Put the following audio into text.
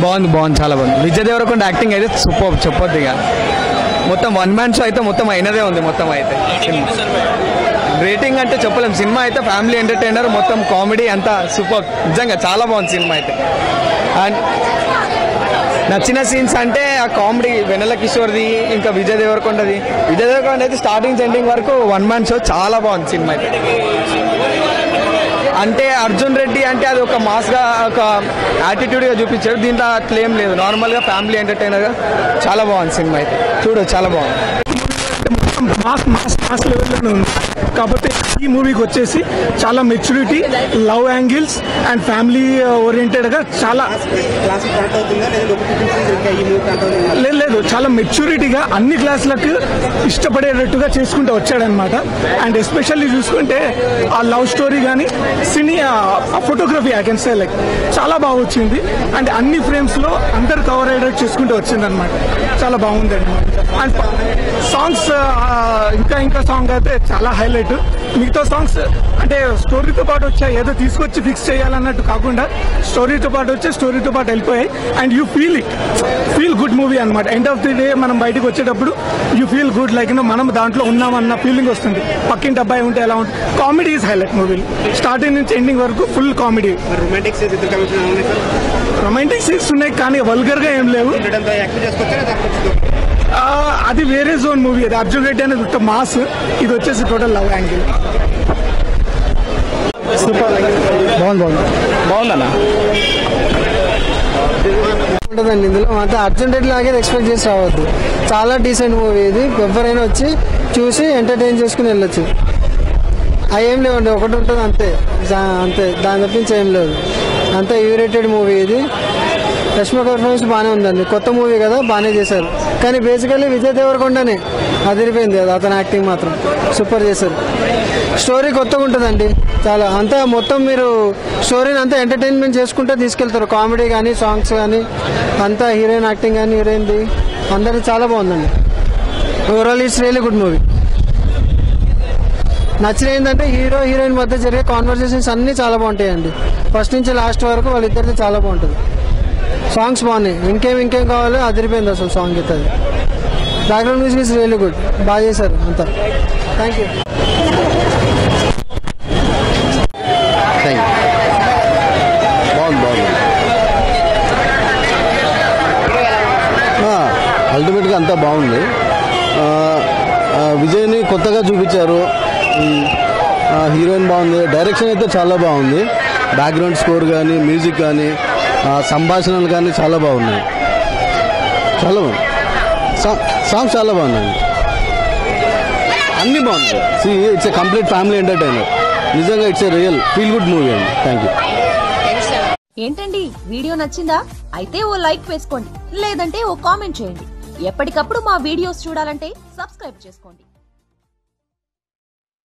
బాగుంది చాలా బాగుంది. విజయ్ దేవరకొండ యాక్టింగ్ అయితే సూపర్, చెప్పొద్దు ఇక. మొత్తం వన్ మ్యాన్ షో అయితే మొత్తం అయినదే ఉంది. మొత్తం అయితే రేటింగ్ అంటే చెప్పలేము. సినిమా అయితే ఫ్యామిలీ ఎంటర్టైనర్, మొత్తం కామెడీ అంతా సూపర్. నిజంగా చాలా బాగుంది సినిమా అయితే. అండ్ నచ్చిన సీన్స్ అంటే ఆ కామెడీ వెన్నెల కిషోర్ది, ఇంకా విజయ్ దేవరకొండది. విజయ్ దేవరకొండ అయితే స్టార్టింగ్ ఎండింగ్ వరకు వన్ మ్యాన్ షో, చాలా బాగుంది సినిమా అయితే. అంటే అర్జున్ రెడ్డి అంటే అది ఒక మాస్గా, ఒక యాటిట్యూడ్గా చూపించారు. దీంట్లో అట్లేం లేదు, నార్మల్గా ఫ్యామిలీ ఎంటర్టైనర్గా చాలా బాగుంది సినిమా అయితే. చూడు చాలా బాగుంది. మాస్ లెవెల్లోనే ఉంది. కాబట్టి ఈ మూవీకి వచ్చేసి చాలా maturity, love angles and family ఓరియంటెడ్గా చాలా లేదు చాలా మెచ్యూరిటీగా అన్ని క్లాసులకు ఇష్టపడేటట్టుగా చేసుకుంటూ వచ్చాడనమాట. అండ్ ఎస్పెషల్లీ చూసుకుంటే ఆ లవ్ స్టోరీ కానీ photography I can say like చాలా బాగా వచ్చింది. అండ్ అన్ని ఫ్రేమ్స్లో అందరు కవర్ అయ్యేటట్టు చేసుకుంటూ వచ్చింది అనమాట. చాలా బాగుంది అనమాట. అండ్ సాంగ్స్ ఇంకా సాంగ్ అయితే చాలా హైలైట్. మిగతా సాంగ్స్ అంటే స్టోరీతో పాటు వచ్చాయి, ఏదో తీసుకొచ్చి ఫిక్స్ చేయాలన్నట్టు కాకుండా స్టోరీతో పాటు వచ్చి స్టోరీతో పాటు వెళ్ళిపోయాయి. And you feel good movie అనమాట. ఎండ్ ఆఫ్ ది డే మనం బయటకు వచ్చేటప్పుడు యూ ఫీల్ గుడ్, లైక్ మనం దాంట్లో ఉన్నామన్న ఫీలింగ్ వస్తుంది. పక్కింటి అబ్బాయి ఉంటే ఎలా ఉంటుంది. కామెడీ ఈజ్ హైలైట్ మూవీలో, స్టార్టింగ్ నుంచి ఎండింగ్ వరకు ఫుల్ కామెడీ. రొమాంటిక్ సీన్స్ ఉన్నాయి కానీ వల్గర్ గా ఏం లేవు. అది వేరే జోన్ మూవీ. అది అర్జున్ రెడ్డి అనేది మాస్, ఇది వచ్చేసి టోటల్ లవ్ యాంగిల్. బాగుందన్న ఉంటుందండి. ఇందులో మాత్రం అర్జున్ రెడ్డి లాగే ఎక్స్పెక్ట్ చేసి రావద్దు. చాలా డీసెంట్ మూవీ ఇది. ఎవరైనా వచ్చి చూసి ఎంటర్టైన్ చేసుకుని వెళ్ళొచ్చు. అవి ఏం లేవండి, ఒకటి ఉంటుంది అంతే. దాని తప్పించి ఏం లేదు. అంతా యూరేటెడ్ మూవీ ఇది. రష్మిక పర్ఫార్మెన్స్ బాగానే ఉందండి. కొత్త మూవీ కదా, బాగానే చేశారు. కానీ బేసికల్లీ విజయ్ దేవరకొండనే అదిరిపోయింది కదా, అతని యాక్టింగ్ మాత్రం సూపర్ చేశారు. స్టోరీ కొత్తగా ఉంటుందండి చాలా. అంతా మొత్తం మీరు స్టోరీని అంతా ఎంటర్టైన్మెంట్ చేసుకుంటే తీసుకెళ్తారు. కామెడీ కానీ, సాంగ్స్ కానీ, అంతా హీరోయిన్ యాక్టింగ్ కానీ, హీరోయిన్ది అందరిది చాలా బాగుందండి. Overall it's really good movie. నచ్చిన ఏంటంటే హీరో హీరోయిన్ మధ్య జరిగే కాన్వర్సేషన్స్ అన్నీ చాలా బాగుంటాయండి. ఫస్ట్ నుంచి లాస్ట్ వరకు వాళ్ళిద్దరిది చాలా బాగుంటుంది. సాంగ్స్ బాగున్నాయి. ఇంకేం కావాలో అదిరిపోయింది అసలు సాంగ్ అయితే. Background music is really good. బాగా చేశారు అంతా. Thank you. అల్టిమేట్గా అంతా బాగుంది. విజయ్ని కొత్తగా చూపించారు. హీరోయిన్ బాగుంది. డైరెక్షన్ అయితే చాలా బాగుంది. బ్యాక్గ్రౌండ్ స్కోర్ కానీ, మ్యూజిక్ కానీ, సంభాషణలు కానీ చాలా బాగున్నాయి. చాలా బాగుంది. సాంగ్స్ చాలా బాగున్నాయి. అన్నీ బాగున్నాయి. It's a complete family entertainer. నిజంగా it's a real feel good movie అండి. Thank you. ఏంటండి, వీడియో నచ్చిందా? అయితే ఓ లైక్ వేసుకోండి, లేదంటే ఓ కామెంట్ చేయండి. ఎప్పటికప్పుడు మా వీడియోస్ చూడాలంటే సబ్స్క్రైబ్ చేసుకోండి.